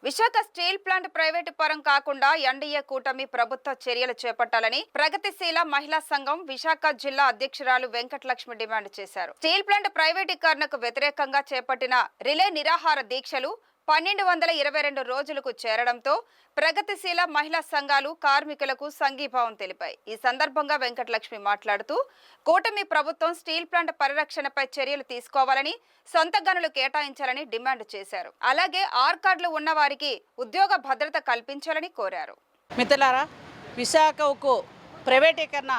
Visakha steel plant private పరం కాకుండా NDA కూటమి ప్రభుత్వ చర్యలు చేపట్టాలని ప్రగతిశీల మహిళా సంఘం విశాఖ జిల్లా అధ్యక్షురాలు వెంకటలక్ష్మి డిమాండ్ చేశారు. స్టీల్ ప్లాంట్ ప్రైవేటీకరణకు వ్యతిరేకంగా చేపట్టిన రిలే నిరాహార దీక్షలు 1222 రోజులకు చేరడంతో ప్రగతిశీల మహిళా సంఘాలు కార్మికులకు సంఘీభావం తెలిపాయి. ఈ సందర్భంగా వెంకటలక్ష్మి మాట్లాడుతూ కూటమి ప్రభుత్వం స్టీల్ ప్లాంట్ పరిరక్షణపై చర్యలు తీసుకోవాలని, సొంత గనులు కేటాయించాలని డిమాండ్ చేశారు. అలాగే ఆర్ కార్డులు ఉన్న వారికి ఉద్యోగ భద్రత కల్పించాలని కోరారు. మిత్రులారా, విశాఖ ఉక్కు ప్రైవేటీకరణ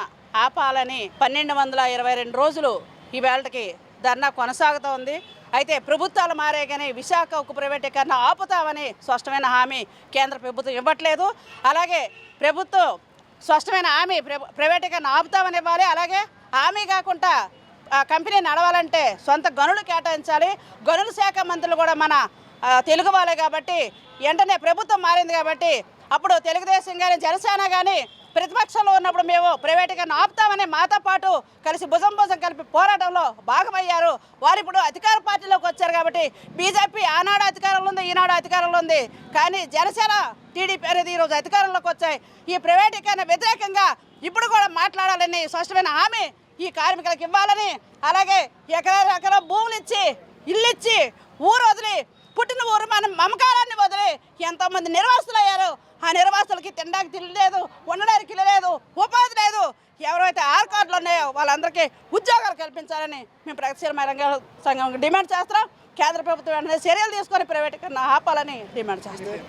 ఆపాలని 1222 రోజులు ఈ వేళకి ధర్నా కొనసాగుతోంది. అయితే ప్రభుత్వాలు మారే కానీ విశాఖ ఉక్కు ప్రైవేటీకరణ ఆపుతామని స్పష్టమైన హామీ కేంద్ర ప్రభుత్వం ఇవ్వట్లేదు. అలాగే ప్రభుత్వం స్పష్టమైన హామీ ప్రైవేటీకరణ ఆపుతామని ఇవ్వాలి. అలాగే హామీ కాకుండా కంపెనీ నడవాలంటే సొంత గనులు కేటాయించాలి. గనుల శాఖ మంత్రులు కూడా మన తెలుగు వాళ్ళే కాబట్టి వెంటనే ప్రభుత్వం మారింది కాబట్టి అప్పుడు తెలుగుదేశం కానీ జనసేన కానీ ప్రతిపక్షంలో ఉన్నప్పుడు మేము ప్రైవేటీకరణ ఆపుతామని మాతో పాటు కలిసి భుజం కలిపి పోరాటంలో భాగమయ్యారు. వారు ఇప్పుడు అధికార పార్టీలోకి వచ్చారు కాబట్టి బీజేపీ ఆనాడు అధికారంలో ఉంది, ఈనాడు అధికారంలో ఉంది. కానీ జనసేన టీడీపీ అనేది ఈరోజు అధికారంలోకి వచ్చాయి. ఈ ప్రైవేటీకరణ వ్యతిరేకంగా ఇప్పుడు కూడా మాట్లాడాలని స్పష్టమైన హామీ ఈ కార్మికులకు ఇవ్వాలని, అలాగే ఎకరా భూములు ఇచ్చి ఇల్లు ఇచ్చి ఊరు వదిలి పుట్టిన ఊరు మన మమకారాన్ని వదిలి ఎంతోమంది నిర్వాసులు అయ్యారు. ఆ నిర్వాసులకి తినడానికి తిండి లేదు, ఉండడానికి ఇల్లు లేదు, ఉపాధి లేదు. ఎవరైతే ఆర్ కార్డులు ఉన్నాయో వాళ్ళందరికీ ఉద్యోగాలు కల్పించాలని మేము ప్రగతిశీల మహిళా సంఘం డిమాండ్ చేస్తున్నాం. కేంద్ర ప్రభుత్వం వెంటనే చర్యలు తీసుకొని ప్రైవేటీకరణ ఆపాలని డిమాండ్ చేస్తున్నాం.